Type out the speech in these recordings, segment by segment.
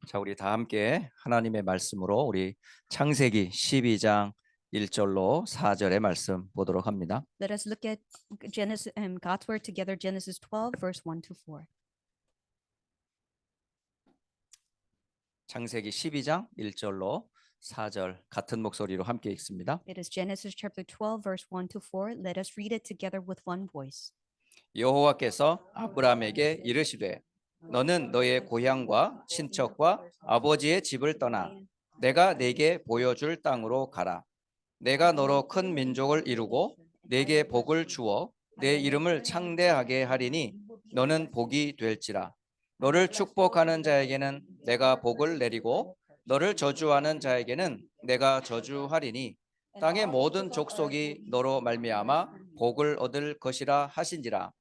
자, 우리 다 함께 하나님의 말씀으로 우리 창세기 12장 1절로 4절의 말씀 보도록 합니다. Let us look at Genesis and God's word together, Genesis 12, verse 1 to 4. 창세기 12장 1절로 4절 같은 목소리로 함께 읽습니다. It is Genesis chapter 12, verse 1 to 4. Let us read it together with one voice. 여호와께서 아브라함에게 이르시되 너는 너의 고향과 친척과 아버지의 집을 떠나 내가 네게 보여줄 땅으로 가라. 내가 너로 큰 민족을 이루고 네게 복을 주어 내 이름을 창대하게 하리니 너는 복이 될지라. 너를 축복하는 자에게는 내가 복을 내리고 너를 저주하는 자에게는 내가 저주하리니 땅의 모든 족속이 너로 말미암아 복을 얻을 것이라 하신지라.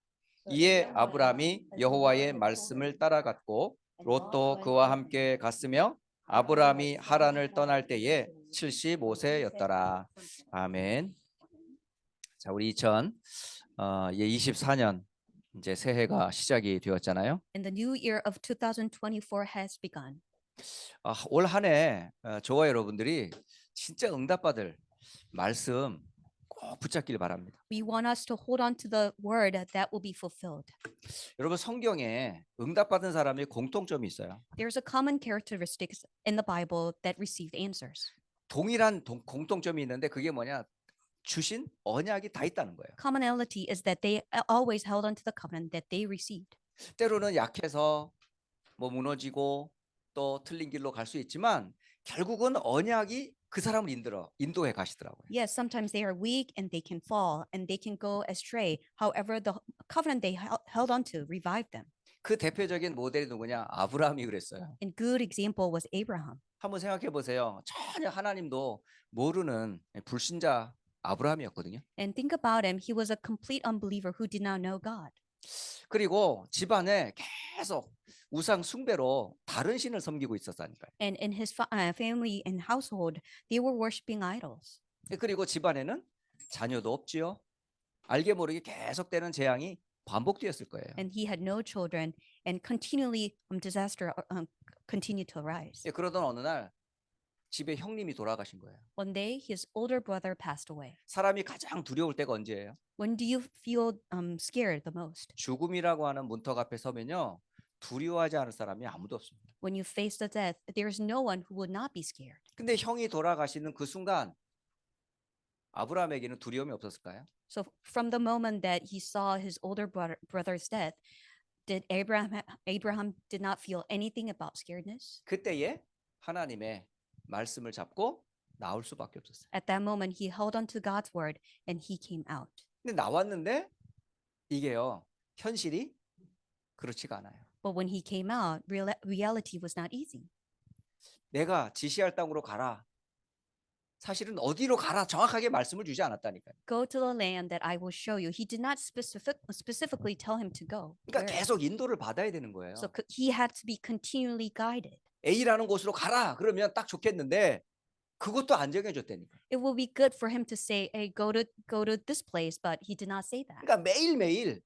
이에 아브라함이 여호와의 말씀을 따라갔고 롯도 그와 함께 갔으며 아브라함이 하란을 떠날 때에 75세였더라. 아멘. 자, 우리 2024년 이제 새해가 시작이 되었잖아요. And the new year of 2024 has begun. 올 한해 저와 여러분들이 진짜 응답받을 말씀 꼭 붙잡길 바랍니다. We want us to hold on to the word that will be fulfilled. 여러분 성경에 응답받은 사람이 공통점이 있어요. There's a common characteristics in the Bible that received answers. 동일한 공통점이 있는데 그게 뭐냐? 주신 언약이 다 있다는 거예요. Commonality is that they always held on to the covenant that they received. 때로는 약해서 뭐 무너지고 또 틀린 길로 갈 수 있지만 결국은 언약이 그 사람을 인도해 가시더라고요. Yes, sometimes they are weak and they can fall and they can go astray. However, the covenant they held on to revived them. 그 대표적인 모델이 누구냐? 아브라함이 그랬어요. And good example was Abraham. 한번 생각해 보세요. 전혀 하나님도 모르는 불신자 아브라함이었거든요. And think about him. He was a complete unbeliever who did not know God. 그리고 집안에 계속 우상 숭배로 다른 신을 섬기고 있었다니까요. And in his family and household, they were worshiping idols. 그리고 집안에는 자녀도 없지요. 알게 모르게 계속되는 재앙이 반복되었을 거예요. And he had no children, and continually disaster continued to arise. 그러던 어느 날 집에 형님이 돌아가신 거예요. One day, his older brother passed away. 사람이 가장 두려울 때가 언제예요? When do you feel scared the most? 죽음이라고 하는 문턱 앞에 서면요. 두려워하지 않을 사람이 아무도 없습니다. When you face the death, there is no one who would not be scared. 근데 형이 돌아가시는 그 순간 아브라함에게는 두려움이 없었을까요? So from the moment that he saw his older brother's death, did Abraham did not feel anything about scaredness? 그때에 하나님의 말씀을 잡고 나올 수밖에 없었어요. At that moment, he held on to God's word and he came out. 근데 나왔는데 이게요. 현실이 그렇지가 않아요. But when he came out, reality was not easy. 내가 지시할 땅으로 가라. 사실은 어디로 가라 정확하게 말씀을 주지 않았다니까요. Go to the land that I will show you. He did not specifically tell him to go. 그러니까 where. 계속 인도를 받아야 되는 거예요. So he had to be continually guided. A라는 곳으로 가라. 그러면 딱 좋겠는데 그것도 안 정해줬다니까. It will be good for him to say, "Hey, go to this place," but he did not say that. 그러니까 매일매일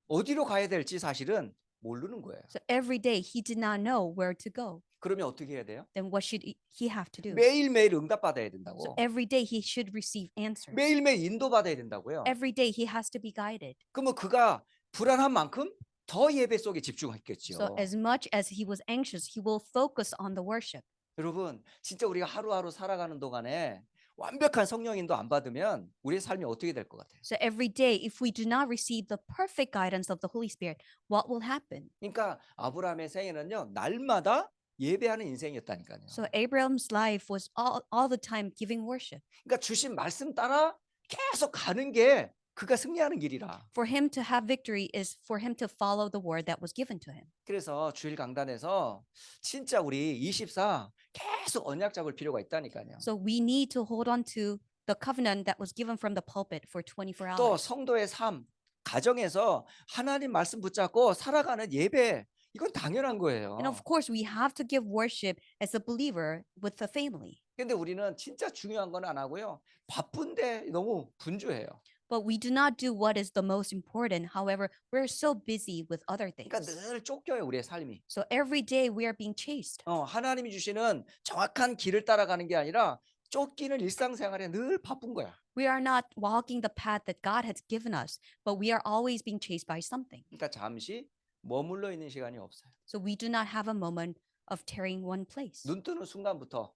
어디로 가야 될지 사실은 모르는 거예요. So every day he did not know where to go. 그러면 어떻게 해야 돼요? Then what should he have to do? 매일매일 응답받아야 So 된다고. every day he should receive answers. 매일매일 인도받아야 된다고요. Every day he has to be guided. 그러면 그가 불안한 만큼 더 예배 속에 집중했겠죠. So as much as he was anxious, he will focus on the worship. 여러분 진짜 우리가 하루하루 살아가는 동안에 완벽한 성령 인도 안 받으면 우리의 삶이 어떻게 될 것 같아요? So every day, if we do not receive the perfect guidance of the Holy Spirit, what will happen? 그러니까 아브라함의 생애는요 날마다 예배하는 인생이었다니까요. So Abraham's life was all the time giving worship. 그러니까 주신 말씀 따라 계속 가는 게 그가 승리하는 길이라. For him to have victory is for him to follow the word that was given to him. 그래서 주일 강단에서 진짜 우리 24 계속 언약 잡을 필요가 있다니까요. So we need to hold on to the covenant that was given from the pulpit for 24 또 hours. 성도의 삶, 가정에서 하나님 말씀 붙잡고 살아가는 예배 이건 당연한 거예요. And of course, we have to give worship as a believer with the family. 근데 우리는 진짜 중요한 건 안 하고요. 바쁜데 너무 분주해요. But we do not do what is the most important. However, we're so busy with other 그러니까 things. 늘 쫓겨요, 우리의 삶이. So every day we are being chased. 하나님이 주시는 정확한 길을 따라가는 게 아니라 쫓기는 일상생활에 늘 바쁜 거야. We are not walking the path that God has given us, but we are always being chased by something. 그러니까 잠시 머물러 있는 시간이 없어요. So we do not have a moment of tarrying one place. 눈 뜨는 순간부터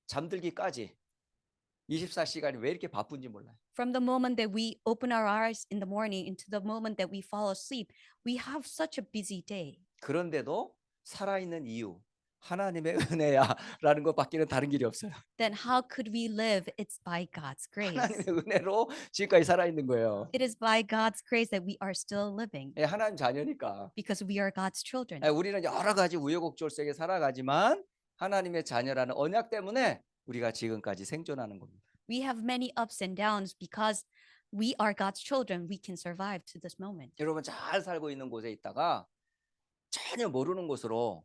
잠들기까지 24시간이 왜 이렇게 바쁜지 몰라요. From the moment that we open our eyes in the morning into the moment that we fall asleep, we have such a busy day. 그런데도 살아있는 이유, 하나님의 은혜야라는 것밖에는 다른 길이 없어요. Then how could we live? It's by God's grace. 하나님의 은혜로 지금까지 살아있는 거예요. It is by God's grace that we are still living 예, 하나님 자녀니까. because we are God's children. 예, 우리는 여러 가지 우여곡절 속에 살아가지만 하나님의 자녀라는 언약 때문에 우리가 지금까지 생존하는 겁니다. We have many ups and downs because we are God's children. We can survive to this moment. 여러분 잘 살고 있는 곳에 있다가 전혀 모르는 곳으로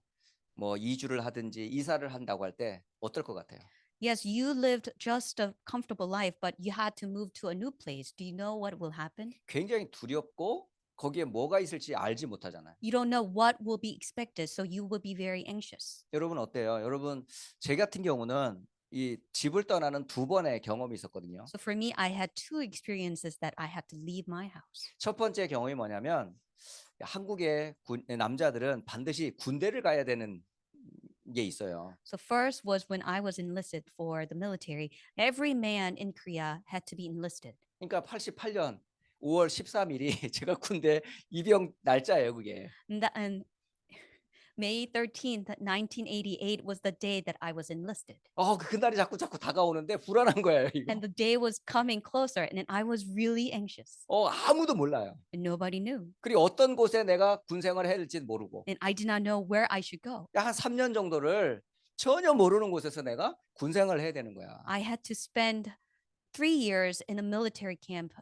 뭐 이주를 하든지 이사를 한다고 할 때 어떨 것 같아요? Yes, you lived just a comfortable life, but you had to move to a new place. Do you know what will happen? 굉장히 두렵고 거기에 뭐가 있을지 알지 못하잖아요. You don't know what will be expected, so you will be very anxious. 여러분 어때요? 여러분 제 같은 경우는 이 집을 떠나는 두 번의 경험이 있었거든요. So for me, I had two experiences that I had to leave my house. 첫 번째 경험이 뭐냐면 한국의 남자들은 반드시 군대를 가야 되는 게 있어요. So first was when I was enlisted for the military. Every man in Korea had to be enlisted. 그러니까 88년 5월 13일이 제가 군대 입영 날짜예요, 그게. And May 13th, 1988 was the day that I was enlisted. 그날이 자꾸 다가오는데 불안한 거예요, 이거. And the day was coming closer and I was really anxious. 아무도 몰라요. And nobody knew. 그리고 어떤 곳에 내가 군 생활을 해야 될지 모르고. And I did not know where I should go. 한 3년 정도를 전혀 모르는 곳에서 내가 군 생활을 해야 되는 거야. I had to spend 3 years in a military camp,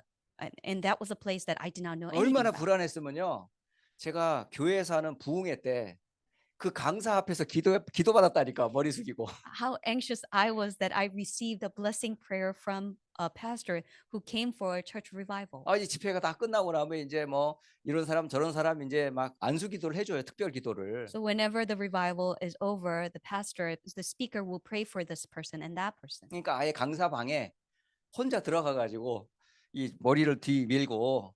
and that was a place that I did not know anything 얼마나 about. 불안했으면요. 제가 교회에서 하는 부흥회 때 그 강사 앞에서 기도받았다니까, 머리 숙이고. How anxious I was that I received a blessing prayer from a pastor who came for a church revival. 이 집회가 다 끝나고 나면 이제 뭐 이런 사람 저런 사람 이제 막 안수 기도를 해줘요, 특별 기도를. So whenever the revival is over, the speaker will pray for this person and that person. 그러니까 아예 강사 방에 혼자 들어가 가지고 이 머리를 뒤 밀고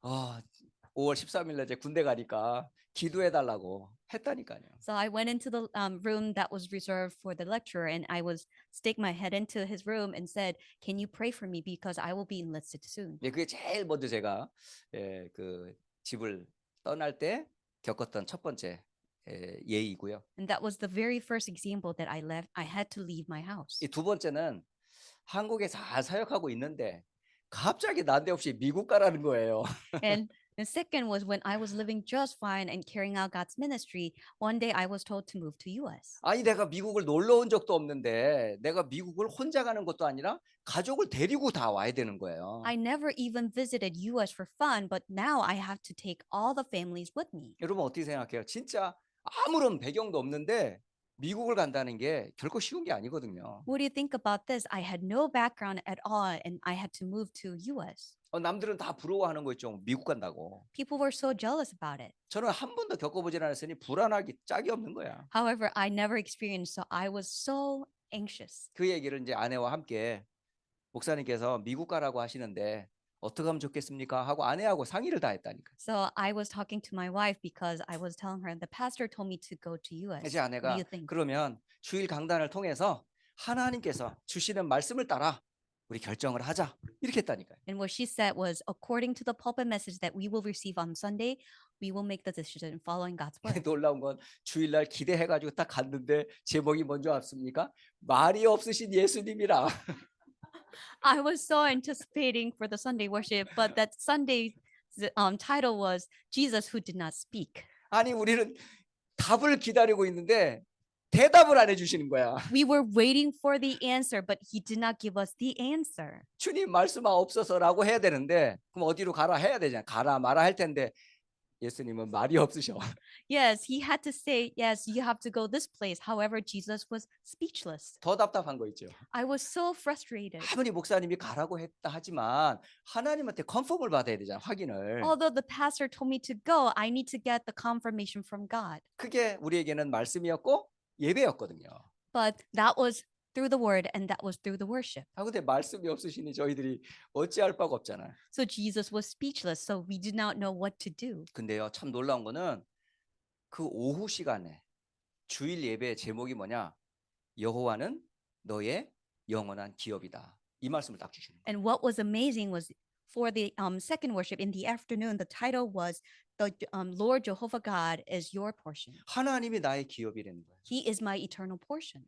5월 13일 날 이제 군대 가니까 기도해 달라고 했다니까요. So I went into the room that was reserved for the lecturer, and I was stick my head into his room and said, "Can you pray for me because I will be enlisted soon?" 예, 그게 제일 먼저 제가 그 집을 떠날 때 겪었던 첫 번째 예이고요. And that was the very first example that I had to leave my house. 이 두 번째는 한국에 잘 사역하고 있는데 갑자기 난데없이 미국 가라는 거예요. And the second was when I was living just fine and carrying out God's ministry. One day I was told to move to U.S. 아니 내가 미국을 놀러 온 적도 없는데 내가 미국을 혼자 가는 것도 아니라 가족을 데리고 다 와야 되는 거예요. I never even visited U.S. for fun, but now I have to take all the families with me. 여러분 어떻게 생각해요? 진짜 아무런 배경도 없는데 미국을 간다는 게 결코 쉬운 게 아니거든요. What do you think about this? I had no background at all, and I had to move to U.S. 남들은 다 부러워하는 거 있죠. 미국 간다고. People were so jealous about it. 저는 한 번도 겪어보지 않았으니 불안하기 짝이 없는 거야. However, I never experienced, so I was so anxious. 그 얘기를 이제 아내와 함께 목사님께서 미국 가라고 하시는데 어떻게 하면 좋겠습니까? 하고 아내하고 상의를 다 했다니까. So I was talking to my wife because I was telling her the pastor told me to go to U.S. 제 What do 아내가 you think? 그러면 주일 강단을 통해서 하나님께서 주시는 말씀을 따라 우리 결정을 하자 이렇게 했다니까요. And what she said was, according to the pulpit message that we will receive on Sunday, we will make the decision following God's word. 놀라운 건 주일날 기대해가지고 딱 갔는데 제목이 뭔지 아십니까? 말이 없으신 예수님이라. I was so anticipating for the Sunday worship, but that Sunday's title was Jesus who did not speak. 아니 우리는 답을 기다리고 있는데 대답을 안 해주시는 거야. We were waiting for the answer, but he did not give us the answer. 주님 말씀 없어서라고 해야 되는데 그럼 어디로 가라 해야 되잖아. 가라 마라 할 텐데 예수님은 말이 없으셔. Yes, he had to say, yes, you have to go this place. However, Jesus was speechless. 더 답답한 거 있죠. I was so frustrated. 아무리 목사님이 가라고 했다 하지만 하나님한테 컨펌을 받아야 되잖아, 확인을. Although the pastor told me to go, I need to get the confirmation from God. 그게 우리에게는 말씀이었고 예배였거든요. But that was through the word and that was through the worship. 아 근데 말씀이 없으시니 저희들이 어찌할 바가 없잖아요. So Jesus was speechless, so we did not know what to do. 근데요, 참 놀라운 거는 그 오후 시간에 주일 예배의 제목이 뭐냐? 여호와는 너의 영원한 기업이다. 이 말씀을 딱 주시는 거예요. And what was amazing was for the second worship in the afternoon, the title was the Lord Jehovah God is your portion. 하나님이 나의 기업이라는 거예요. He is my eternal portion.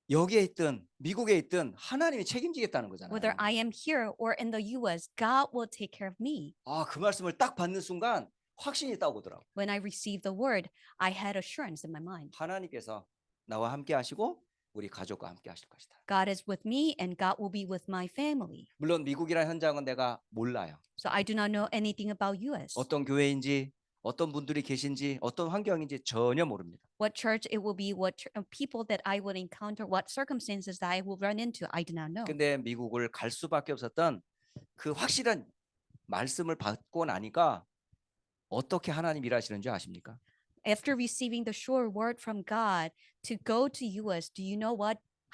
여기에 있든 미국에 있든 하나님이 책임지겠다는 거잖아요. Whether I am here or in the US, God will take care of me. 아, 그 말씀을 딱 받는 순간 확신이 딱 오더라고요. When I received the word, I had assurance in my mind. 하나님께서 나와 함께 하시고 우리 가족과 함께 하실 것이다. God is with me and God will be with my family. 물론 미국이라는 현장은 내가 몰라요. So I do not know anything about US. 어떤 교회인지 어떤 분들이 계신지 어떤 환경인지 전혀 모릅니다. What church it will be, what people that I would encounter, what circumstances that I will run into, I do not know. 근데 미국을 갈 수밖에 없었던 그 확실한 말씀을 받고 나니까 어떻게 하나님 일하시는지 아십니까? After receiving the sure word from God to go to US, do you know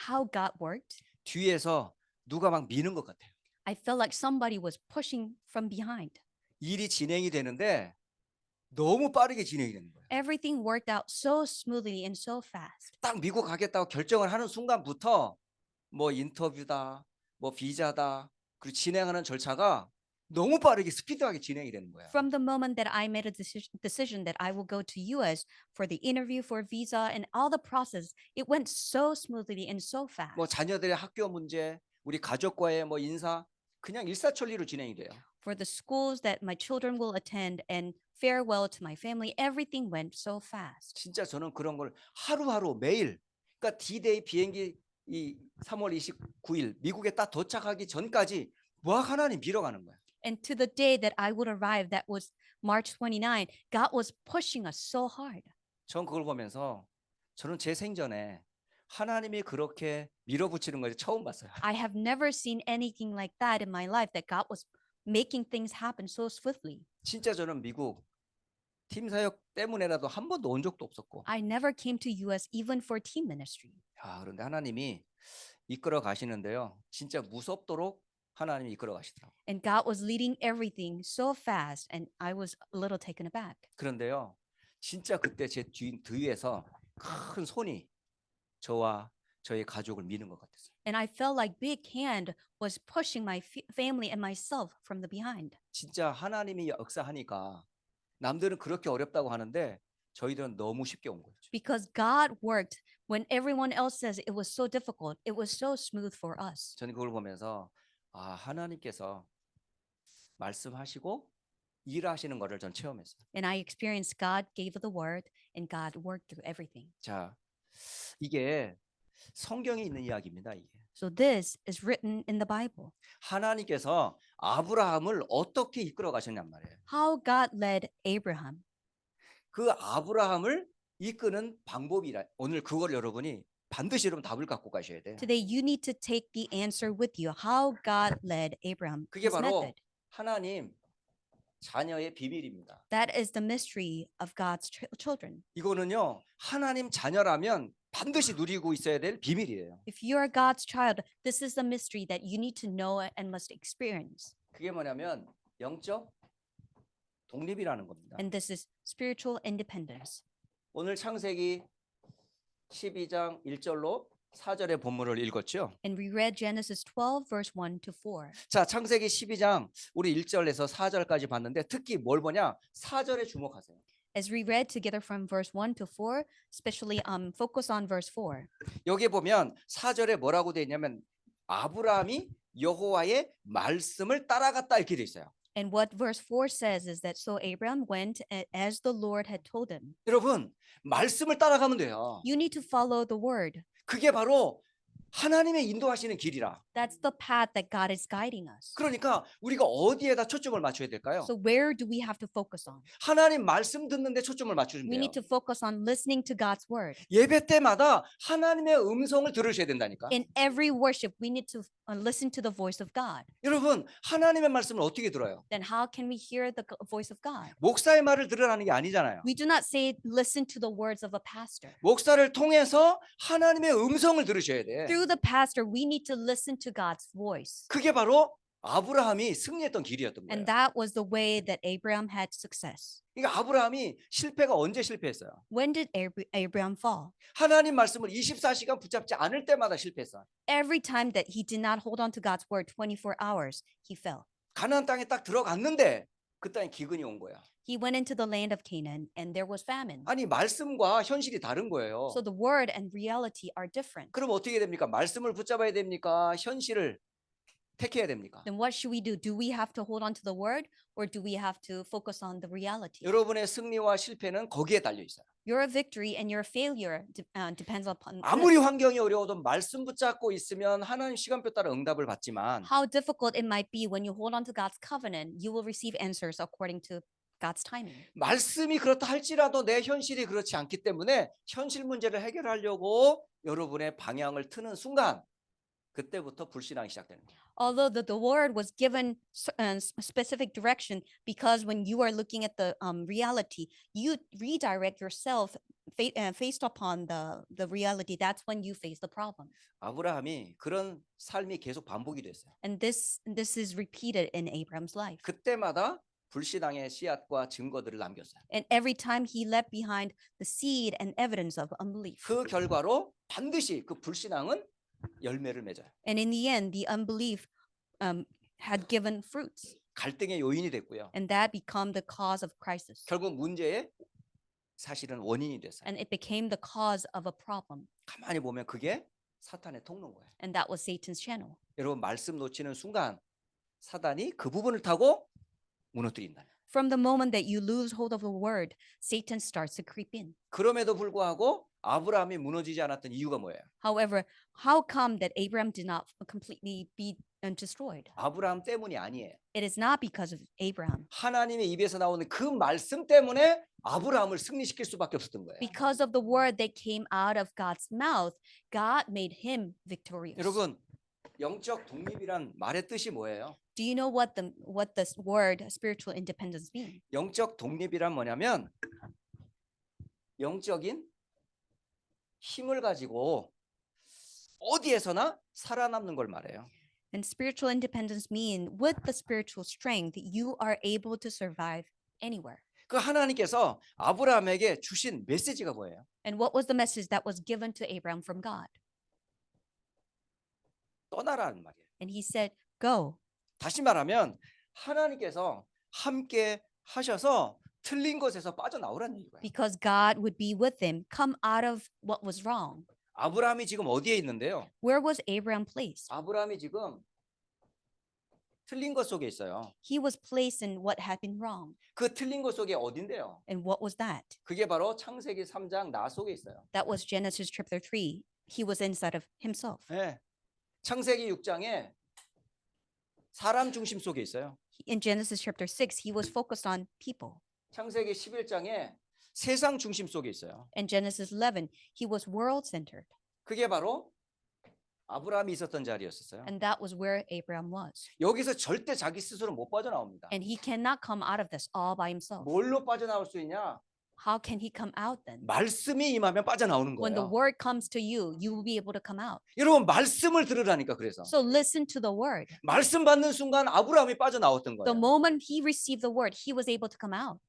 how God worked? 뒤에서 누가 막 미는 것 같아요. I felt like somebody was pushing from behind. 일이 진행이 되는데 너무 빠르게 진행이 되는 거예요. Everything worked out so smoothly and so fast. 딱 미국 가겠다고 결정을 하는 순간부터 뭐 인터뷰다, 뭐 비자다, 그리고 진행하는 절차가 너무 빠르게 스피드하게 진행이 되는 거야. From the moment that I made a decision that I will go to US for the interview, for visa, and all the process, it went so smoothly and so fast. 뭐 자녀들의 학교 문제, 우리 가족과의 뭐 인사, 그냥 일사천리로 진행이 돼요. For the schools that my children will attend and farewell to my family, everything went so fast. 진짜 저는 그런 걸 하루하루 매일, 그러니까 D-Day 비행기 이 3월 29일 미국에 딱 도착하기 전까지 뭐 하나님 밀어가는 거야. And to the day that I would arrive, that was March 29, God was pushing us so hard. 전 그걸 보면서 저는 제 생전에 하나님이 그렇게 밀어붙이는 걸 처음 봤어요. I have never seen anything like that in my life, that God was making things happen so swiftly. 진짜 저는 미국 팀 사역 때문에라도 한 번도 온 적도 없었고. I never came to US even for team ministry. 아, 그런데 하나님이 이끌어 가시는데요. 진짜 무섭도록 하나님이 이끌어 가시더라고요. And God was leading everything so fast, and I was a little taken aback. 그런데요. 진짜 그때 제 뒤에서 큰 손이 저와 저의 가족을 미는 것 같았어요. And I felt like big hand was pushing my family and myself from the behind. 진짜 하나님이 역사하니까 남들은 그렇게 어렵다고 하는데 저희들은 너무 쉽게 온 거예요. Because God worked when everyone else says it was so difficult, it was so smooth for us. 저는 그걸 보면서 아, 하나님께서 말씀하시고 일하시는 거를 전 체험했어요. And I experienced God gave the word and God worked through everything. 자, 이게 성경에 있는 이야기입니다. 이게. So this is written in the Bible. 하나님께서 아브라함을 어떻게 이끌어 가셨냔 말이에요. How God led Abraham. 그 아브라함을 이끄는 방법이라 오늘 그걸 여러분이 반드시 여러분 답을 갖고 가셔야 돼요. Today you need to take the answer with you. How God led Abraham. 그게 His 바로 method. 하나님 자녀의 비밀입니다. That is the mystery of God's children. 이거는요. 하나님 자녀라면 반드시 누리고 있어야 될 비밀이에요. If you are God's child, this is the mystery that you need to know and must experience. 그게 뭐냐면 영적 독립이라는 겁니다. And this is spiritual independence. 오늘 창세기 12장 1절로 4절의 본문을 읽었죠. And we read Genesis 12 verse 1 to 4. 자, 창세기 12장 우리 1절에서 4절까지 봤는데 특히 뭘 보냐? 4절에 주목하세요. As we read together from verse 1 to 4, especially focus on verse 4. 여기 보면 4절에 뭐라고 되어 있냐면 아브라함이 여호와의 말씀을 따라갔다 이렇게 돼 있어요. And what verse 4 says is that so Abraham went as the Lord had told him. 여러분, 말씀을 따라가면 돼요. You need to follow the word. 그게 바로 하나님의 인도하시는 길이라. That's the path that God is guiding us. 그러니까 우리가 어디에다 초점을 맞춰야 될까요? So where do we have to focus on? 하나님 말씀 듣는데 초점을 맞추면 We 돼요. need to focus on listening to God's word. 예배 때마다 하나님의 음성을 들으셔야 된다니까. In every worship, we need to listen to the voice of God. 여러분, 하나님의 말씀을 어떻게 들어요? Then how can we hear the voice of God? 목사의 말을 들으라는 게 아니잖아요. We do not say listen to the words of a pastor. 목사를 통해서 하나님의 음성을 들으셔야 돼. Through the pastor, we need to listen to God's voice. 그게 바로 아브라함이 승리했던 길이었던 거예요. And that was the way that Abraham had success. 그러니까 아브라함이 실패가 언제 실패했어요? When did Abraham fall? 하나님 말씀을 24시간 붙잡지 않을 때마다 실패했어요. Every time that he did not hold on to God's word 24 hours, he fell. 가나안 땅에 딱 들어갔는데 그 땅에 기근이 온 거야. He went into the land of Canaan and there was famine. 아니 말씀과 현실이 다른 거예요. So the word and reality are different. 그럼 어떻게 됩니까? 말씀을 붙잡아야 됩니까? 현실을 택해야 됩니까? Then what should we do? Do we have to hold on to the word or do we have to focus on the reality? 여러분의 승리와 실패는 거기에 달려 있어요. Your victory and your failure depends upon 아무리 환경이 어려워도 말씀 붙잡고 있으면 하나님 시간표 따라 응답을 받지만 how difficult it might be. When you hold on to God's covenant, you will receive answers according to God's timing. 말씀이 그렇다 할지라도 내 현실이 그렇지 않기 때문에 현실 문제를 해결하려고 여러분의 방향을 트는 순간 그때부터 불신앙이 시작되는 거예요. Although the word was given specific direction, because when you are looking at the reality, you redirect yourself based upon the reality. That's when you face the problem. 아브라함이 그런 삶이 계속 반복이 됐어요. And this is repeated in Abraham's life. 그때마다 불신앙의 씨앗과 증거들을 남겼어요. And every time he left behind the seed and evidence of unbelief. 그 결과로 반드시 그 불신앙은 열매를 맺어요. And in the end, the unbelief had given fruits. 갈등의 요인이 됐고요. And that became the cause of crisis. 결국 문제의 사실은 원인이 됐어요. And it became the cause of a problem. 가만히 보면 그게 사탄의 통로인 거예요. And that was Satan's channel. 여러분 말씀 놓치는 순간 사단이 그 부분을 타고 무너뜨린다. From the moment that you lose hold of the word, Satan starts to creep in. 그럼에도 불구하고 아브라함이 무너지지 않았던 이유가 뭐예요? However, how come that Abraham did not completely be destroyed? 아브라함 때문이 아니에요. It is not because of Abraham. 하나님의 입에서 나오는 그 말씀 때문에 아브라함을 승리시킬 수밖에 없었던 거예요. Because of the word that came out of God's mouth, God made him victorious. 여러분 영적 독립이란 말의 뜻이 뭐예요? Do you know what this word spiritual independence means? 영적 독립이란 뭐냐면 영적인 힘을 가지고 어디에서나 살아남는 걸 말해요. And spiritual independence mean with the spiritual strength, you are able to survive anywhere. 그 하나님께서 아브라함에게 주신 메시지가 뭐예요? And what was the message that was given to Abraham from God? 떠나라는 말이에요. And he said, go. 다시 말하면 하나님께서 함께 하셔서 틀린 것에서 빠져나오라는 얘기예요. Because God would be with him, come out of what was wrong. 아브라함이 지금 어디에 있는데요? Where was Abraham placed? 아브라함이 지금 틀린 것 속에 있어요. He was placed in what had been wrong. 그 틀린 것 속에 어딘데요? And what was that? 그게 바로 창세기 3장 나 속에 있어요. That was Genesis chapter 3. He was inside of himself. 네. 창세기 6장에 사람 중심 속에 있어요. In Genesis chapter 6, he was focused on people. 창세기 11장에 세상 중심 속에 있어요. In Genesis 11, he was world-centered. 그게 바로 아브라함이 있었던 자리였었어요. And that was where Abraham was. 여기서 절대 자기 스스로 못 빠져나옵니다. And he cannot come out of this all by himself. 뭘로 빠져나올 수 있냐? How can he come out then? 말씀이 임하면 빠져나오는 When the 거예요. word comes to you, you will be able to come out. 여러분 말씀을 들으라니까 그래서. So listen to the word. 말씀 받는 순간 아브라함이 빠져나왔던 The 거예요. moment he received the word, he was able to come out.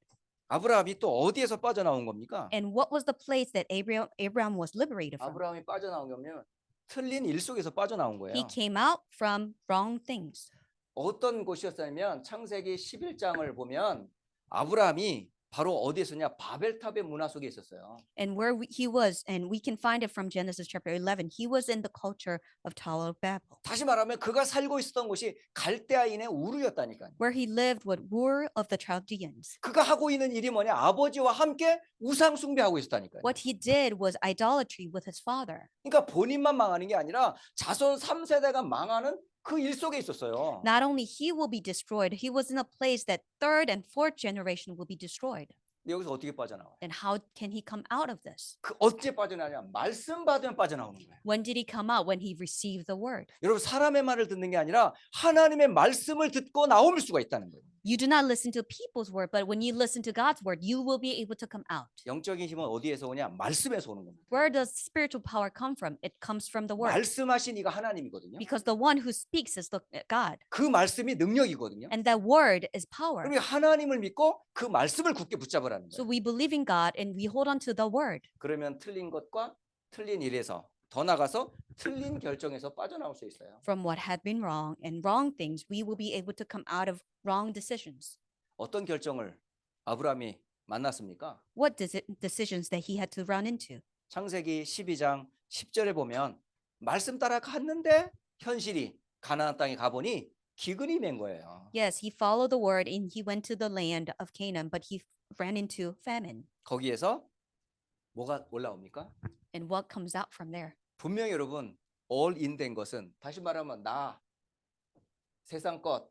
아브라함이 또 어디에서 빠져나온 겁니까? And what was the place that Abraham was liberated from? 아브라함이 빠져나온 거면 틀린 일 속에서 빠져나온 He 거예요. came out from wrong things. 어떤 곳이었냐면 창세기 11장을 보면 아브라함이 바로 어디에 있었냐? 바벨탑의 문화 속에 있었어요. And where he was, and we can find it from Genesis chapter 11, he was in the culture of Tower of Babel. 다시 말하면 그가 살고 있었던 곳이 갈대아인의 우르였다니까요. Where he lived with Ur of the Chaldeans. 그가 하고 있는 일이 뭐냐? 아버지와 함께 우상 숭배하고 있었다니까요. What he did was idolatry with his father. 그러니까 본인만 망하는 게 아니라 자손 3세대가 망하는 그 일 속에 있었어요. Not only he will be destroyed, he was in a place that third and fourth generation will be destroyed. 근데 여기서 어떻게 빠져나와요? Then how can he come out of this? 그 어떻게 빠져나냐? 말씀 받으면 빠져나오는 거예요. When did he come out? When he received the word. 여러분 사람의 말을 듣는 게 아니라 하나님의 말씀을 듣고 나올 수가 있다는 거예요. You do not listen to people's word, but when you listen to God's word, you will be able to come out. 영적인 힘은 어디에서 오냐? 말씀에서 오는 겁니다. Where does spiritual power come from? It comes from the word. 말씀하신 이가 하나님이거든요. Because the one who speaks is the God. 그 말씀이 능력이거든요. And that word is power. 그럼 하나님을 믿고 그 말씀을 굳게 붙잡으라는 So 거예요. we believe in God and we hold on to the word. 그러면 틀린 것과 틀린 일에서 더 나가서 틀린 결정에서 빠져나올 수 있어요. From what had been wrong and wrong things, we will be able to come out of wrong decisions. 어떤 결정을 아브라함이 만났습니까? What decisions that he had to run into? 창세기 12장 10절에 보면 말씀 따라 갔는데 현실이 가나안 땅에 가보니 기근이 맨 거예요. Yes, he followed the word and he went to the land of Canaan, but he ran into famine. 거기에서 뭐가 올라옵니까? And what comes out from there? 분명히 여러분 all in 된 것은 다시 말하면 나 세상 것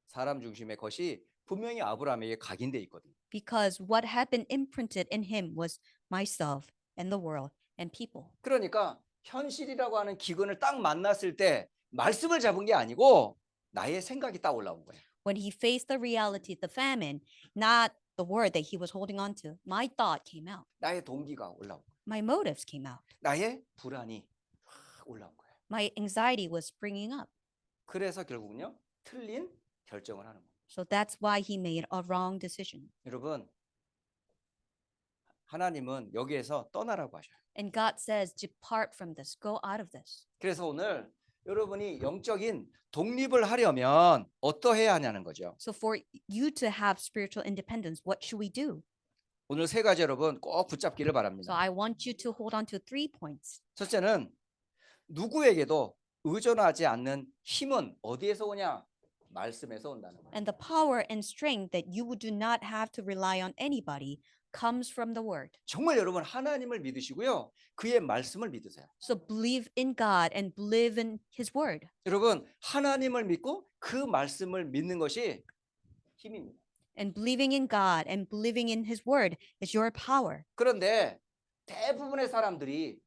사람 중심의 것이 분명히 아브라함에게 각인돼 있거든요. Because what had been imprinted in him was myself and the world and people. 그러니까 현실이라고 하는 기근을 딱 만났을 때 말씀을 잡은 게 아니고 나의 생각이 딱 올라온 거예요. When he faced the reality, the famine, not the word that he was holding on to, my thought came out. 나의 동기가 올라온 거예요. My motives came out. 나의 불안이 확 올라온 거예요. My anxiety was springing up. 그래서 결국은요 틀린 결정을 하는 거예요. So that's why he made a wrong decision. 여러분 하나님은 여기에서 떠나라고 하셔요. And God says, depart from this, go out of this. 그래서 오늘 여러분이 영적인 독립을 하려면 어떠해야 하냐는 거죠. So for you to have spiritual independence, what should we do? 오늘 세 가지 여러분 꼭 붙잡기를 So 바랍니다. I want you to hold on to 3 points. 첫째는 누구에게도 의존하지 않는 힘은 어디에서 오냐? 말씀에서 온다는 거예요. And the power and strength that you do not have to rely on anybody comes from the word. 정말 여러분 하나님을 믿으시고요. 그의 말씀을 믿으세요. So believe in God and believe in his word. 여러분 하나님을 믿고 그 말씀을 믿는 것이 힘입니다. And believing in God and believing in his word is your power. 그런데 대부분의 사람들이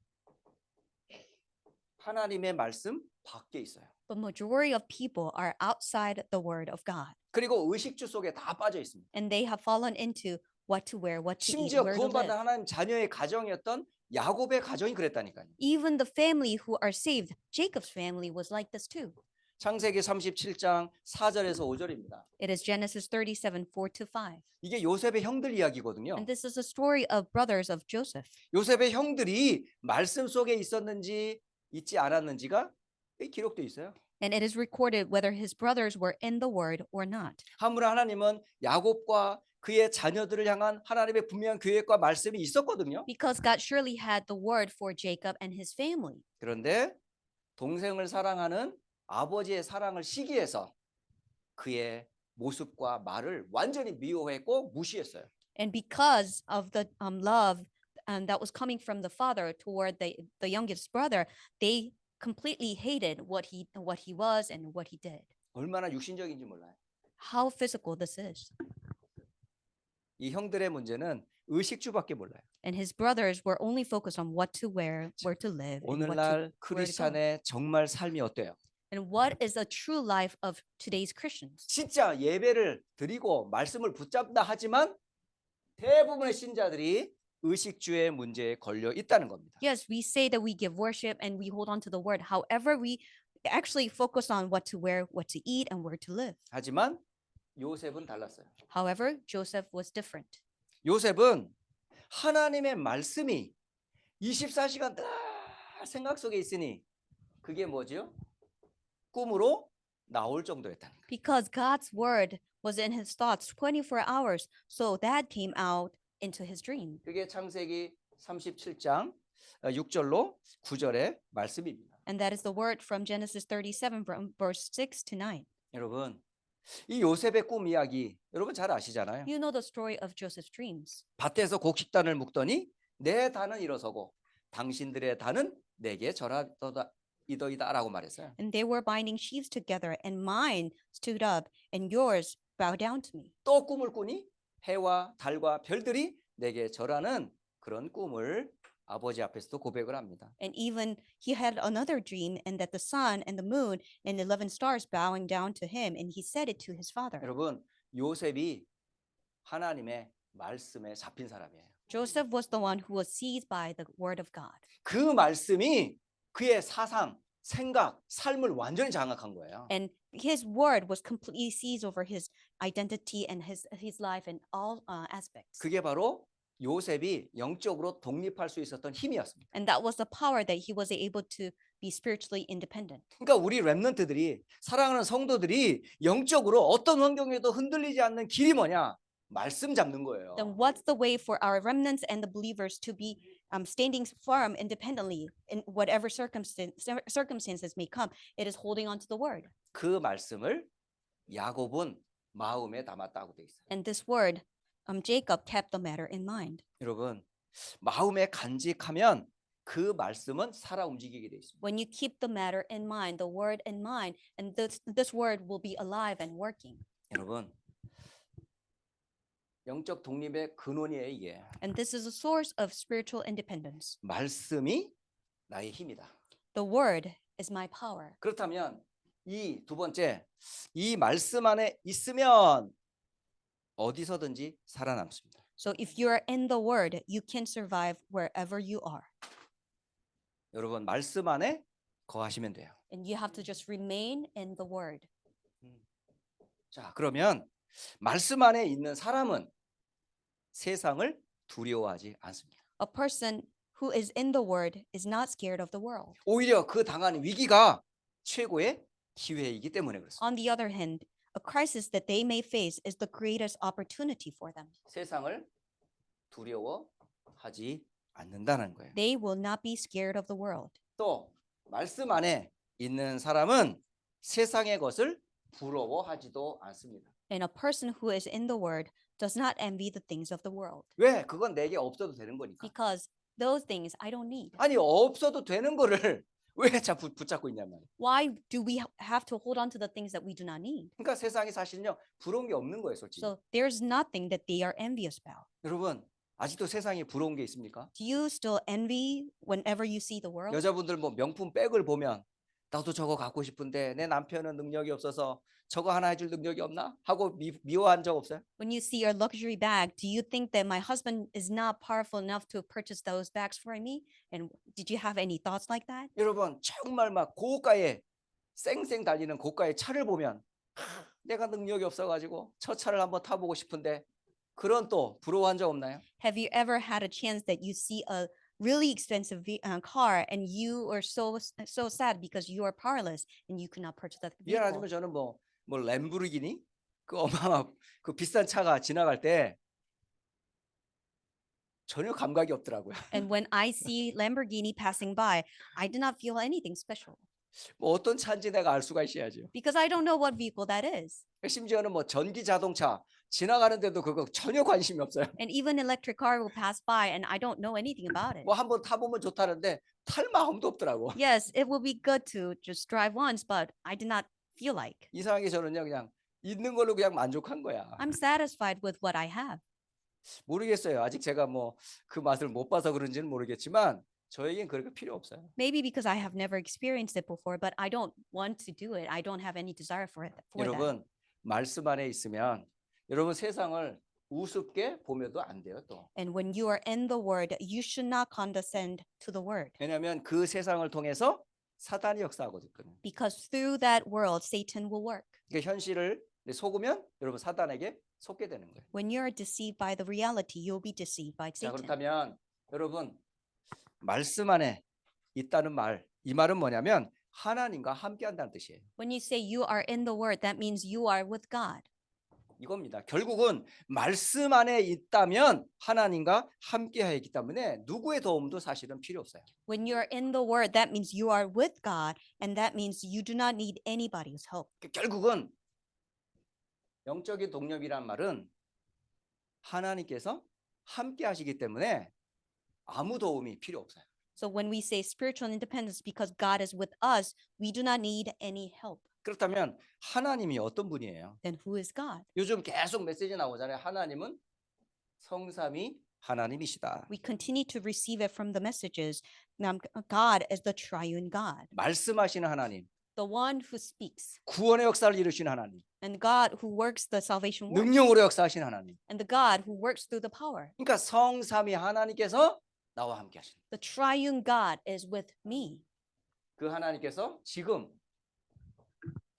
하나님의 말씀 밖에 있어요. The majority of people are outside the word of God. 그리고 의식주 속에 다 빠져 있습니다. And they have fallen into what to wear, what to eat, 심지어 where to 구원받은 live. 하나님 자녀의 가정이었던 야곱의 가정이 그랬다니까요. Even the family who are saved, Jacob's family was like this too. 창세기 37장 4절에서 5절입니다. It is Genesis 37, 4 to 5. 이게 요셉의 형들 이야기거든요. And this is a story of brothers of Joseph. 요셉의 형들이 말씀 속에 있었는지 있지 않았는지가 기록되어 있어요. And it is recorded whether his brothers were in the word or not. 하물며 하나님은 야곱과 그의 자녀들을 향한 하나님의 분명한 계획과 말씀이 있었거든요. Because God surely had the word for Jacob and his family. 그런데 동생을 사랑하는 아버지의 사랑을 시기해서 그의 모습과 말을 완전히 미워했고 무시했어요. And because of the love that was coming from the father toward the youngest brother, they completely hated what he was and what he did. 얼마나 육신적인지 몰라요. How physical this is. 이 형들의 문제는 의식주밖에 몰라요. And his brothers were only focused on what to wear, where to live, and what to, 오늘날 where to go. 크리스찬의 정말 삶이 어때요? And what is a true life of today's Christians? 진짜 예배를 드리고 말씀을 붙잡다 하지만 대부분의 신자들이 의식주의 문제에 걸려 있다는 겁니다. Yes, we say that we give worship and we hold on to the word. However, we actually focus on what to wear, what to eat, and where to live. 하지만 요셉은 달랐어요. However, Joseph was different. 요셉은 하나님의 말씀이 24시간 다 생각 속에 있으니 그게 뭐죠? 꿈으로 나올 정도였다는 거예요. Because God's word was in his thoughts 24 hours. So that came out into his dream. 그게 창세기 37장 6절로 9절의 말씀입니다. And that is the word from Genesis 37 from verse 6 to 9. 여러분, 이 요셉의 꿈 이야기 여러분 잘 아시잖아요. You know the story of Joseph's dreams. 밭에서 곡식단을 묶더니 내 단은 일어서고 당신들의 단은 내게 절하이더이다라고 말했어요. And they were binding sheaves together, and mine stood up, and yours bowed down to me. 또 꿈을 꾸니 해와 달과 별들이 내게 절하는 그런 꿈을 아버지 앞에서도 고백을 합니다. And even he had another dream, and that the sun and the moon and 11 stars bowing down to him, and he said it to his father. 여러분, 요셉이 하나님의 말씀에 잡힌 사람이에요. Joseph was the one who was seized by the word of God. 그 말씀이 그의 사상, 생각, 삶을 완전히 장악한 거예요. And his word was completely seized over his identity and his life in all aspects. 그게 바로 요셉이 영적으로 독립할 수 있었던 힘이었습니다. And that was the power that he was able to be spiritually independent. 그러니까 우리 렘넌트들이 사랑하는 성도들이 영적으로 어떤 환경에도 흔들리지 않는 길이 뭐냐? 말씀 잡는 거예요. Then what's the way for our remnants and the believers to be standing firm independently in whatever circumstances may come? It is holding on to the word. 그 말씀을 야곱은 마음에 담았다고 돼 있어요. And this word, Jacob kept the matter in mind. 여러분, 마음에 간직하면 그 말씀은 살아 움직이게 돼 있습니다. When you keep the matter in mind, the word in mind, and this word will be alive and working. 여러분, 영적 독립의 근원이에요, 이게. And this is a source of spiritual independence. 말씀이 나의 힘이다. The word is my power. 그렇다면 이 두 번째, 이 말씀 안에 있으면 어디서든지 살아남습니다. So if you are in the word, you can survive wherever you are. 여러분, 말씀 안에 거하시면 돼요. And you have to just remain in the word. 자, 그러면 말씀 안에 있는 사람은 세상을 두려워하지 않습니다. A person who is in the word is not scared of the world. 오히려 그 당하는 위기가 최고의 기회이기 때문에 그렇습니다. On the other hand, a crisis that they may face is the greatest opportunity for them. 세상을 두려워하지 않는다는 거예요. They will not be scared of the world. 또 말씀 안에 있는 사람은 세상의 것을 부러워하지도 않습니다. And a person who is in the word does not envy the things of the world. 왜? 그건 내게 없어도 되는 거니까. Because those things I don't need. 아니, 없어도 되는 거를 왜 자꾸 붙잡고 있냔 말이에요. Why do we have to hold on to the things that we do not need? 그러니까 세상에 사실은요, 부러운 게 없는 거예요, 솔직히. So there's nothing that they are envious about. 여러분, 아직도 세상에 부러운 게 있습니까? Do you still envy whenever you see the world? 여자분들 뭐 명품 백을 보면 나도 저거 갖고 싶은데 내 남편은 능력이 없어서 저거 하나 해줄 능력이 없나? 하고 미워한 적 없어요? When you see your luxury bag, do you think that my husband is not powerful enough to purchase those bags for me? And did you have any thoughts like that? 여러분, 정말 막 고가의 쌩쌩 달리는 고가의 차를 보면 내가 능력이 없어가지고 저 차를 한번 타보고 싶은데 그런 또 부러워한 적 없나요? Have you ever had a chance that you see a really expensive car and you are so sad because you are powerless and you could not purchase that vehicle? 미안하지만 저는 뭐 램보르기니 그 어마어마 그 비싼 차가 지나갈 때 전혀 감각이 없더라고요. And when I see Lamborghini passing by, I do not feel anything special 뭐 어떤 차인지 내가 알 수가 있어야죠. because I don't know what vehicle that is. 심지어는 뭐 전기 자동차 지나가는데도 그거 전혀 관심이 없어요. And even electric car will pass by and I don't know anything about it. 뭐 한번 타보면 좋다는데 탈 마음도 없더라고. Yes, it will be good to just drive once, but I did not feel like. 이상하게 저는요 그냥 있는 걸로 그냥 만족한 거야. I'm satisfied with what I have. 모르겠어요. 아직 제가 뭐 그 맛을 못 봐서 그런지는 모르겠지만 저에겐 그렇게 필요 없어요. Maybe because I have never experienced it before, but I don't want to do it. I don't have any desire for that. 여러분 말씀 안에 있으면 여러분 세상을 우습게 보면도 안 돼요 또. And when you are in the word, you should not condescend to the word. 왜냐하면 그 세상을 통해서 사단이 역사하거든요. Because through that world, Satan will work. 그러니까 현실을 속으면 여러분 사단에게 속게 되는 거예요. When you are deceived by the reality, you'll be deceived by 자, Satan. 그렇다면 여러분 말씀 안에 있다는 말, 이 말은 뭐냐면 하나님과 함께한다는 뜻이에요. When you say you are in the word, that means you are with God. 이겁니다. 결국은 말씀 안에 있다면 하나님과 함께하기 때문에 누구의 도움도 사실은 필요 없어요. When you're in the word, that means you are with God, and that means you do not need anybody's help. 결국은 영적인 독립이란 말은 하나님께서 함께하시기 때문에 아무 도움이 필요 없어요. So when we say spiritual independence because God is with us, we do not need any help. 그렇다면 하나님이 어떤 분이에요? Then who is God? 요즘 계속 메시지 나오잖아요. 하나님은 성삼위 하나님이시다. We continue to receive it from the messages. God is the triune God, 말씀하시는 하나님, the one who speaks, 구원의 역사를 이루시는 하나님, and God who works the salvation work, 능력으로 역사하시는 하나님. and the God who works through the power. 그러니까 성삼위 하나님께서 나와 함께 하시는 The triune God is with me. 그 하나님께서 지금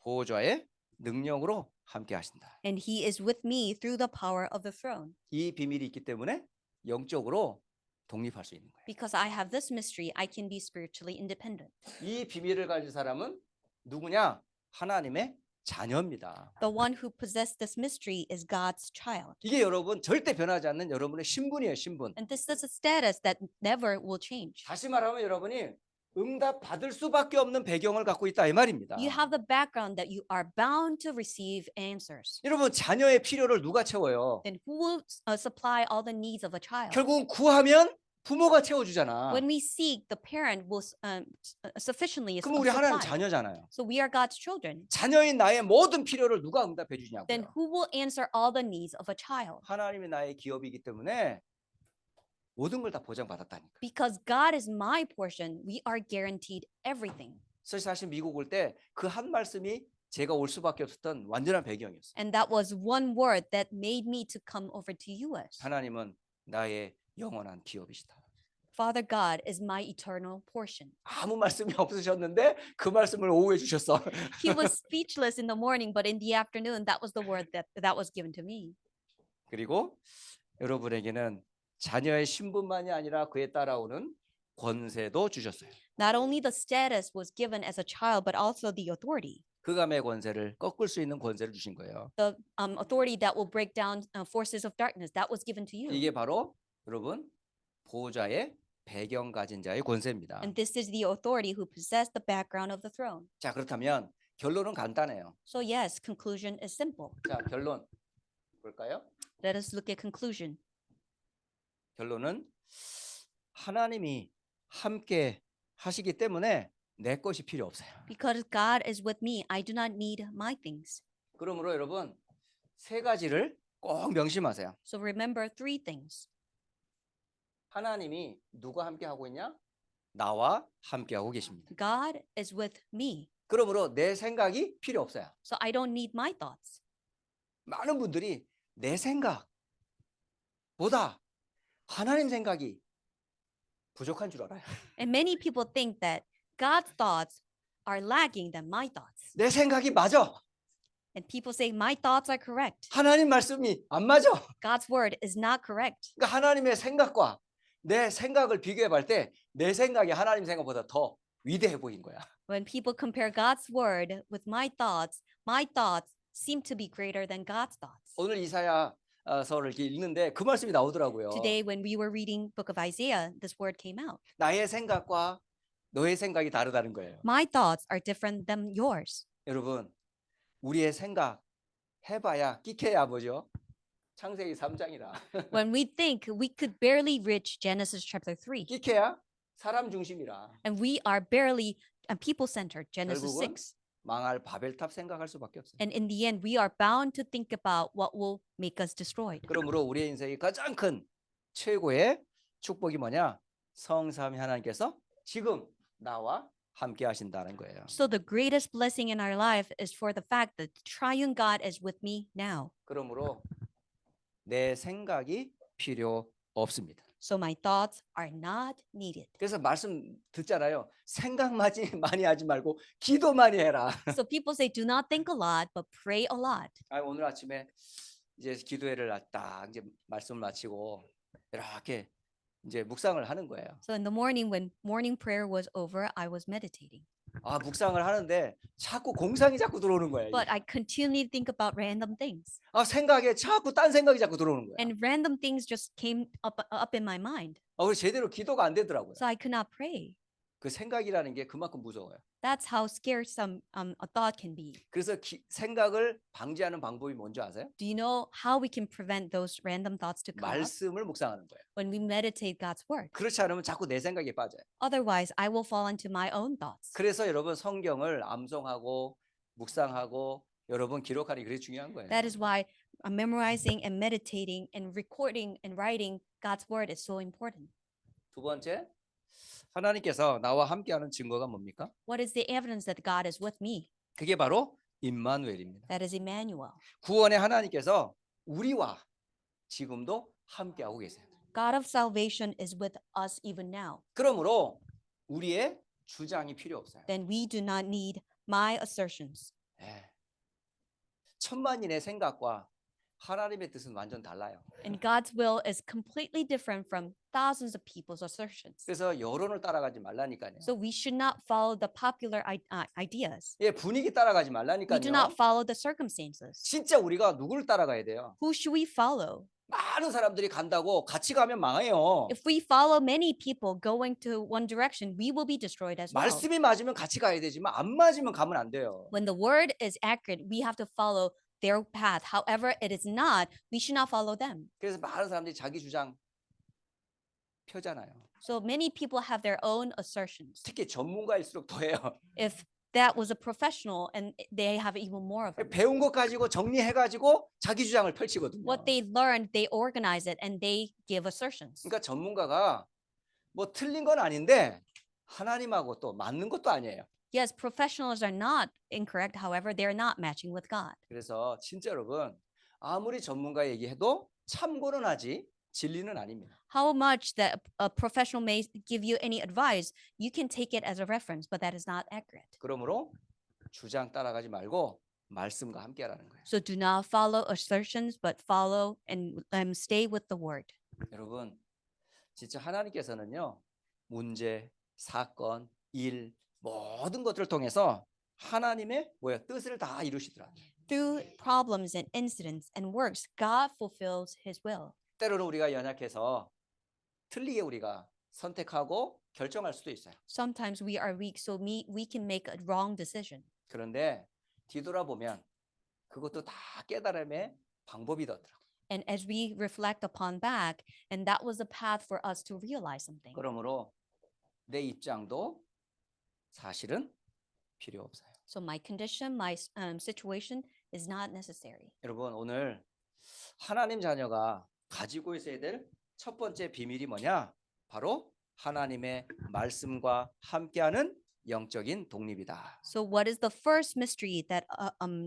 보호자의 능력으로 함께 하신다. And he is with me through the power of the throne. 이 비밀이 있기 때문에 영적으로 독립할 수 있는 거예요. Because I have this mystery, I can be spiritually independent. 이 비밀을 가진 사람은 누구냐? 하나님의 자녀입니다. The one who possessed this mystery is God's child. 이게 여러분 절대 변하지 않는 여러분의 신분이에요, 신분. And this is a status that never will change. 다시 말하면 여러분이 응답 받을 수밖에 없는 배경을 갖고 있다 이 말입니다. You have the background that you are bound to receive answers. 여러분 자녀의 필요를 누가 채워요? Then who will supply all the needs of a child? 결국은 구하면 부모가 채워주잖아. When we seek, the parent will sufficiently 그럼 우리 하나님 supply. 자녀잖아요. So we are God's children. 자녀인 나의 모든 필요를 누가 응답해 Then 주냐고요. who will answer all the needs of a child? 하나님이 나의 기업이기 때문에 모든 걸 다 보장받았다니까. Because God is my portion, we are guaranteed everything. 사실 미국 올 때 그 한 말씀이 제가 올 수밖에 없었던 완전한 배경이었어요. And that was one word that made me to come over to US. 하나님은 나의 영원한 기업이시다. Father God is my eternal portion. 아무 말씀이 없으셨는데 그 말씀을 오후에 주셨어. He was speechless in the morning, but in the afternoon, that was the word that was given to me. 그리고 여러분에게는 자녀의 신분만이 아니라 그에 따라오는 권세도 주셨어요. Not only the status was given as a child, but also the authority. 흑암의 권세를 꺾을 수 있는 권세를 주신 거예요. The authority that will break down forces of darkness, that was given to you. 이게 바로 여러분 보호자의 배경 가진 자의 권세입니다. And this is the authority who possess the background of the throne. 자, 그렇다면 결론은 간단해요. So yes, conclusion is simple. 자, 결론 볼까요? Let us look at conclusion. 결론은 하나님이 함께 하시기 때문에 내 것이 필요 없어요. Because God is with me, I do not need my things. 그러므로 여러분 세 가지를 꼭 명심하세요. So remember three things. 하나님이 누가 함께 하고 있냐? 나와 함께 하고 계십니다. God is with me. 그러므로 내 생각이 필요 없어요. So I don't need my thoughts. 많은 분들이 내 생각보다 하나님 생각이 부족한 줄 알아요. And many people think that God's thoughts are lagging than my thoughts. 내 생각이 맞아. And people say my thoughts are correct. 하나님 말씀이 안 맞아. God's word is not correct. 그러니까 하나님의 생각과 내 생각을 비교해 볼 때 내 생각이 하나님 생각보다 더 위대해 보인 거야. When people compare God's word with my thoughts seem to be greater than God's thoughts. 오늘 이사야서를 이렇게 읽는데 그 말씀이 나오더라고요. Today, when we were reading book of Isaiah, this word came out. 나의 생각과 너의 생각이 다르다는 거예요. My thoughts are different than yours. 여러분, 우리의 생각 해봐야 끼케야 뭐죠? 창세기 3장이다. When we think, we could barely reach Genesis chapter 3. 끼케야 사람 중심이라. And we are barely people-centered, Genesis 결국은 6. 망할 바벨탑 생각할 수밖에 없어요. And in the end, we are bound to think about what will make us destroyed. 그러므로 우리의 인생의 가장 큰 최고의 축복이 뭐냐? 성삼위 하나님께서 지금 나와 함께 하신다는 거예요. So the greatest blessing in our life is for the fact that the triune God is with me now. 그러므로 내 생각이 필요 없습니다. So my thoughts are not needed. 그래서 말씀 듣잖아요. 생각 많이 하지 말고 기도 많이 해라. So people say, do not think a lot, but pray a lot. 오늘 아침에 이제 기도회를 딱 이제 말씀을 마치고 이렇게 이제 묵상을 하는 거예요. So in the morning, when morning prayer was over, I was meditating. 아, 묵상을 하는데 자꾸 공상이 자꾸 들어오는 거예요. But I continually think about random things. 아, 생각에 자꾸 딴 생각이 자꾸 들어오는 거야. And random things just came up in my mind. 그래서 제대로 기도가 안 되더라고요. So I could not pray. 그 생각이라는 게 그만큼 무서워요. That's how scaresome a thought can be. 그래서 생각을 방지하는 방법이 뭔지 아세요? Do you know how we can prevent those random thoughts to come up? 말씀을 묵상하는 거예요. When we meditate God's word. 그렇지 않으면 자꾸 내 생각에 빠져요. Otherwise, I will fall into my own thoughts. 그래서 여러분 성경을 암송하고 묵상하고 여러분 기록하는 게 그게 중요한 거예요. That is why memorizing and meditating and recording and writing God's word is so important. 두 번째, 하나님께서 나와 함께하는 증거가 뭡니까? What is the evidence that God is with me? 그게 바로 임마누엘입니다. That is Emmanuel. 구원의 하나님께서 우리와 지금도 함께하고 계세요. God of salvation is with us even now. 그러므로 우리의 주장이 필요 없어요. Then we do not need my assertions. 예. 천만인의 생각과 하나님의 뜻은 완전 달라요. And God's will is completely different from thousands of people's assertions. 그래서 여론을 따라가지 말라니까요. So we should not follow the popular ideas. 예, 분위기 따라가지 We 말라니까요. do not follow the circumstances. 진짜 우리가 누구를 따라가야 돼요? Who should we follow? 많은 사람들이 간다고 같이 가면 망해요. If we follow many people going to one direction, we will be destroyed as well. 말씀이 맞으면 같이 가야 되지만 안 맞으면 가면 안 돼요. When the word is accurate, we have to follow their path. However, it is not, we should not follow them. 그래서 많은 사람들이 자기 주장 펴잖아요. So many people have their own assertions. 특히 전문가일수록 더해요. If that was a professional and they have even more of it. 배운 것 가지고 정리해가지고 자기 주장을 펼치거든요. What they learned, they organize it and they give assertions. 그러니까 전문가가 뭐 틀린 건 아닌데 하나님하고 또 맞는 것도 아니에요. Yes, professionals are not incorrect. However, they're not matching with God. 그래서 진짜 여러분 아무리 전문가 얘기해도 참고는 하지 진리는 아닙니다. How much that a professional may give you any advice, you can take it as a reference, but that is not accurate. 그러므로 주장 따라가지 말고 말씀과 함께하라는 거예요. So do not follow assertions, but follow and stay with the word. 여러분 진짜 하나님께서는요 문제, 사건, 일 모든 것들을 통해서 하나님의 뜻을 다 이루시더라. Through problems and incidents and works, God fulfills his will. 때로는 우리가 연약해서 틀리게 우리가 선택하고 결정할 수도 있어요. Sometimes we are weak, so we can make a wrong decision. 그런데 뒤돌아보면 그것도 다 깨달음의 방법이더라고요. And as we reflect upon back, and that was a path for us to realize something. 그러므로 내 입장도 사실은 필요 없어요. So my condition, my situation is not necessary. 여러분 오늘 하나님 자녀가 가지고 있어야 될 첫 번째 비밀이 뭐냐? 바로 하나님의 말씀과 함께하는 영적인 독립이다. So what is the first mystery that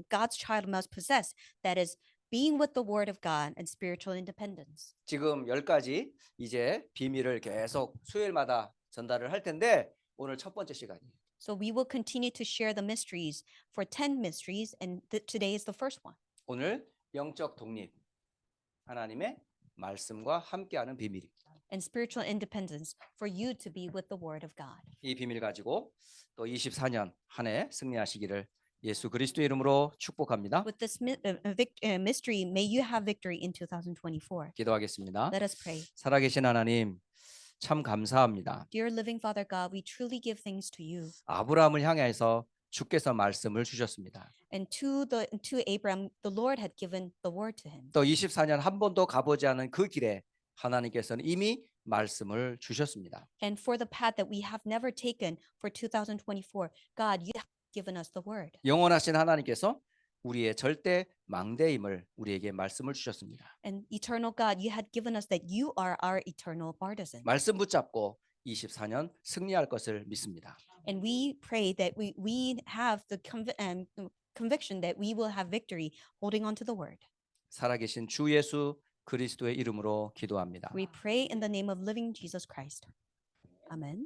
God's child must possess? That is being with the word of God and spiritual independence. 지금 10가지 이제 비밀을 계속 수요일마다 전달을 할 텐데 오늘 첫 번째 시간이에요. So we will continue to share the mysteries for 10 mysteries, and today is the first one. 오늘 영적 독립, 하나님의 말씀과 함께하는 비밀입니다. And spiritual independence for you to be with the word of God. 이 비밀 가지고 또 24년 한 해 승리하시기를 예수 그리스도의 이름으로 축복합니다. With this mystery, may you have victory in 2024. 기도하겠습니다. Let us pray. 살아계신 하나님 참 감사합니다. Dear living Father God, we truly give thanks to you. 아브라함을 향해서 주께서 말씀을 주셨습니다. And to Abraham, the Lord had given the word to him. 또 24년 한 번도 가보지 않은 그 길에 하나님께서는 이미 말씀을 주셨습니다. And for the path that we have never taken for 2024, God, you have given us the word. 영원하신 하나님께서 우리의 절대 망대임을 우리에게 말씀을 주셨습니다. And eternal God, you had given us that you are our eternal partisan. 말씀 붙잡고 24년 승리할 것을 믿습니다. And we pray that we have the conviction that we will have victory holding on to the word. 살아계신 주 예수 그리스도의 이름으로 기도합니다. We pray in the name of living Jesus Christ. Amen.